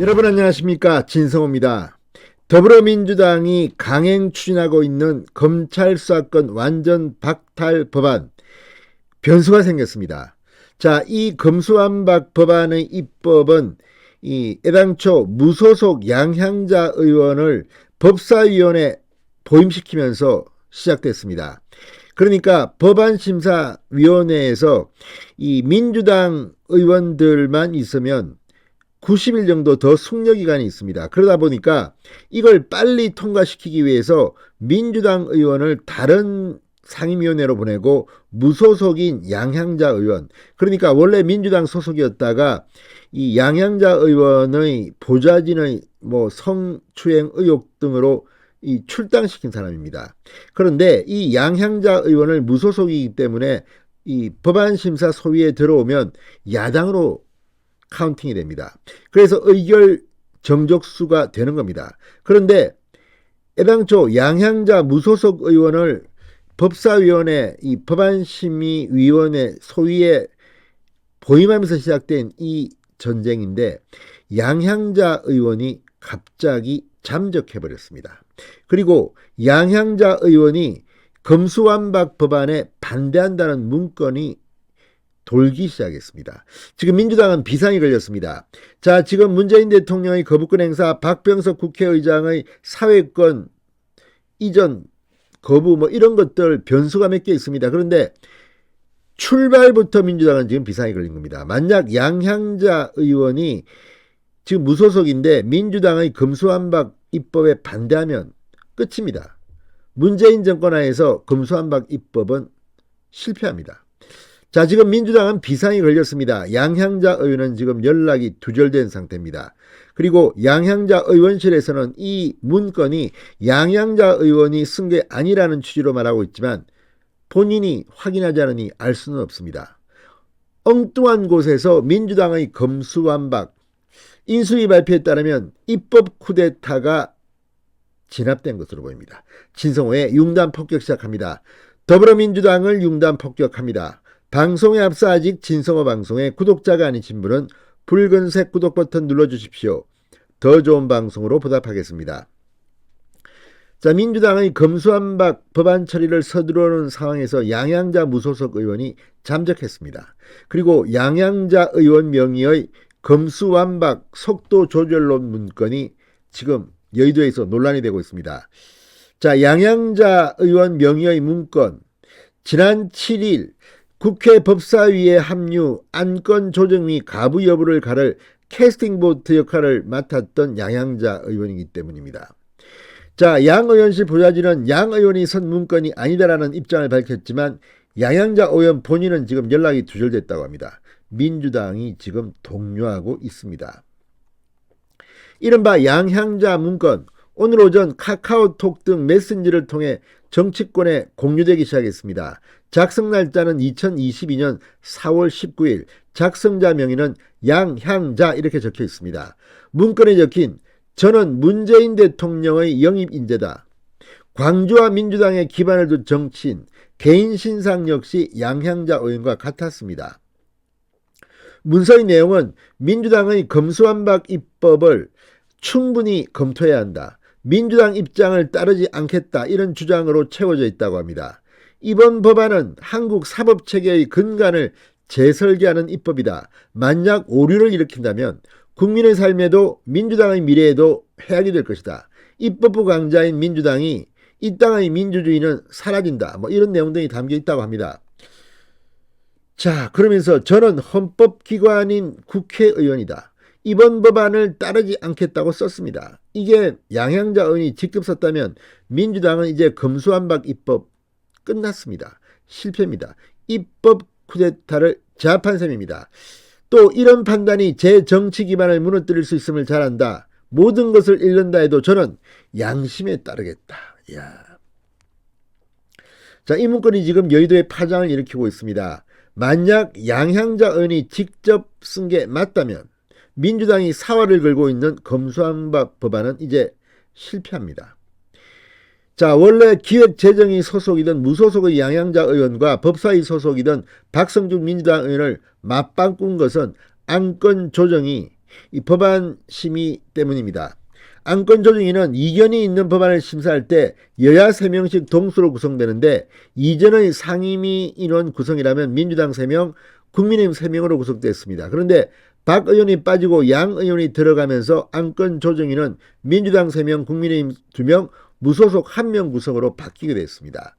여러분 안녕하십니까, 진성호입니다. 더불어민주당이 강행 추진하고 있는 검찰 수사권 완전 박탈 법안 변수가 생겼습니다. 자, 이 검수완박 법안의 입법은 애당초 무소속 양향자 의원을 법사위원회에 보임시키면서 시작됐습니다. 그러니까 법안심사위원회에서 이 민주당 의원들만 있으면 90일 정도 더 숙려기간이 있습니다. 그러다 보니까 이걸 빨리 통과시키기 위해서 민주당 의원을 다른 상임위원회로 보내고 무소속인 양향자 의원, 그러니까 원래 민주당 소속이었다가 이 양향자 의원의 보좌진의 성추행 의혹 등으로 출당시킨 사람입니다. 그런데 이 양향자 의원을 무소속이기 때문에 이 법안심사 소위에 들어오면 야당으로 카운팅이 됩니다. 그래서 의결 정족수가 되는 겁니다. 그런데 애당초 양향자 무소속 의원을 법사위원회, 이 법안심의위원회 소위에 보임하면서 시작된 이 전쟁인데 양향자 의원이 갑자기 잠적해버렸습니다. 그리고 양향자 의원이 검수완박 법안에 반대한다는 문건이 돌기 시작했습니다. 지금 민주당은 비상이 걸렸습니다. 자, 지금 문재인 대통령의 거부권 행사, 박병석 국회의장의 사회권 이전 거부 이런 것들 변수가 몇 개 있습니다. 그런데 출발부터 민주당은 지금 비상이 걸린 겁니다. 만약 양향자 의원이 지금 무소속인데 민주당의 검수완박 입법에 반대하면 끝입니다. 문재인 정권 하에서 검수완박 입법은 실패합니다. 자, 지금 민주당은 비상이 걸렸습니다. 양향자 의원은 지금 연락이 두절된 상태입니다. 그리고 양향자 의원실에서는 이 문건이 양향자 의원이 쓴 게 아니라는 취지로 말하고 있지만 본인이 확인하지 않으니 알 수는 없습니다. 엉뚱한 곳에서 민주당의 검수완박, 인수위 발표에 따르면 입법 쿠데타가 진압된 것으로 보입니다. 진성호의 융단 폭격 시작합니다. 더불어민주당을 융단 폭격합니다. 방송에 앞서 아직 진성호 방송의 구독자가 아니신 분은 붉은색 구독 버튼 눌러주십시오. 더 좋은 방송으로 보답하겠습니다. 자, 민주당의 검수완박 법안 처리를 서두르는 상황에서 양향자 무소속 의원이 잠적했습니다. 그리고 양향자 의원 명의의 검수완박 속도 조절론 문건이 지금 여의도에서 논란이 되고 있습니다. 자, 양향자 의원 명의의 문건, 지난 7일 국회 법사위에 합류, 안건 조정 및 가부 여부를 가를 캐스팅보트 역할을 맡았던 양향자 의원이기 때문입니다. 자, 양 의원실 보좌진은 양 의원이 쓴 문건이 아니다라는 입장을 밝혔지만 양향자 의원 본인은 지금 연락이 두절됐다고 합니다. 민주당이 지금 독려하고 있습니다. 이른바 양향자 문건, 오늘 오전 카카오톡 등 메신저를 통해 정치권에 공유되기 시작했습니다. 작성 날짜는 2022년 4월 19일, 작성자 명의는 양향자 이렇게 적혀 있습니다. 문건에 적힌 저는 문재인 대통령의 영입 인재다. 광주와 민주당의 기반을 둔 정치인, 개인 신상 역시 양향자 의원과 같았습니다. 문서의 내용은 민주당의 검수완박 입법을 충분히 검토해야 한다. 민주당 입장을 따르지 않겠다. 이런 주장으로 채워져 있다고 합니다. 이번 법안은 한국 사법체계의 근간을 재설계하는 입법이다. 만약 오류를 일으킨다면 국민의 삶에도 민주당의 미래에도 해악이 될 것이다. 입법부 강자인 민주당이 이 땅의 민주주의는 사라진다. 이런 내용 등이 담겨 있다고 합니다. 자, 그러면서 저는 헌법기관인 국회의원이다. 이번 법안을 따르지 않겠다고 썼습니다. 이게 양향자 의원이 직접 썼다면 민주당은 이제 검수완박 입법 끝났습니다. 실패입니다. 입법 쿠데타를 제압한 셈입니다. 또 이런 판단이 제 정치 기반을 무너뜨릴 수 있음을 잘 안다. 모든 것을 잃는다 해도 저는 양심에 따르겠다. 이야. 자, 이 문건이 지금 여의도에 파장을 일으키고 있습니다. 만약 양향자 의원이 직접 쓴 게 맞다면 민주당이 사활을 걸고 있는 검수완박 법안은 이제 실패합니다. 자, 원래 기획재정위 소속이던 무소속의 양향자 의원과 법사위 소속이던 박성준 민주당 의원을 맞바꾼 것은 안건 조정이 이 법안 심의 때문입니다. 안건조정위는 이견이 있는 법안을 심사할 때 여야 3명씩 동수로 구성되는데 이전의 상임위 인원 구성이라면 민주당 3명, 국민의힘 3명으로 구성됐습니다. 그런데 박 의원이 빠지고 양 의원이 들어가면서 안건조정위는 민주당 3명, 국민의힘 2명, 무소속 1명 구성으로 바뀌게 됐습니다.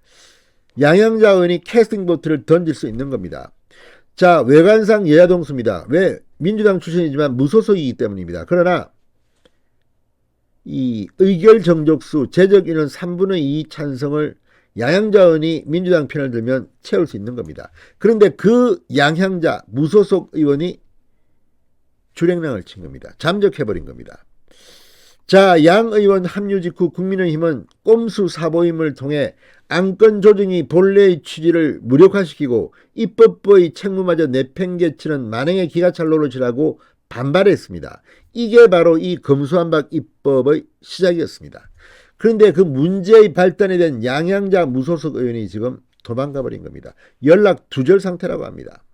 양양자 의원이 캐스팅 보트를 던질 수 있는 겁니다. 자, 외관상 여야 동수입니다. 왜? 민주당 출신이지만 무소속이기 때문입니다. 그러나 이 의결 정족수 제적 인원 3분의 2 찬성을 양양자 의원이 민주당 편을 들면 채울 수 있는 겁니다. 그런데 그 양양자 무소속 의원이 주랭랑을 친 겁니다. 잠적해버린 겁니다. 자, 양 의원 합류 직후 국민의힘은 꼼수 사보임을 통해 안건 조정이 본래의 취지를 무력화시키고 입법부의 책무마저 내팽개치는 만행의 기가찰 노릇이라고 반발했습니다. 이게 바로 이 검수완박 입법의 시작이었습니다. 그런데 그 문제의 발단이 된 양양자 무소속 의원이 지금 도망가 버린 겁니다. 연락 두절 상태라고 합니다.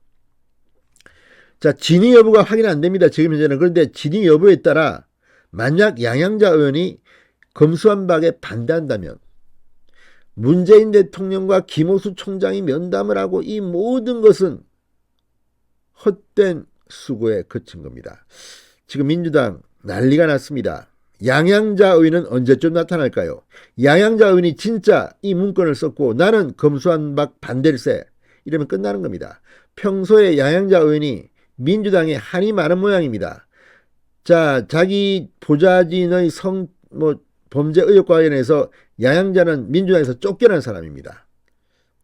자, 진위 여부가 확인 안 됩니다. 지금 현재는. 그런데 진위 여부에 따라 만약 양양자 의원이 검수완박에 반대한다면 문재인 대통령과 김호수 총장이 면담을 하고 이 모든 것은 헛된 수고에 그친 겁니다. 지금 민주당 난리가 났습니다. 양양자 의원은 언제쯤 나타날까요? 양양자 의원이 진짜 이 문건을 썼고 나는 검수완박 반대일세 이러면 끝나는 겁니다. 평소에 양양자 의원이 민주당에 한이 많은 모양입니다. 자, 자기 보좌진의 범죄 의혹과 관련해서 양양자는 민주당에서 쫓겨난 사람입니다.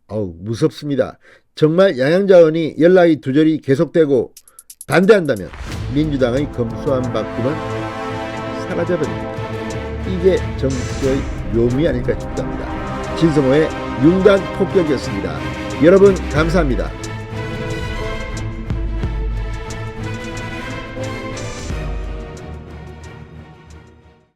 무섭습니다. 정말 양양자 의원이 연락이 두절이 계속되고 반대한다면 민주당의 검수완박금은 사라져버립니다. 이게 정치의 묘미 아닐까 싶답니다. 진성호의 융단 폭격이었습니다. 여러분 감사합니다.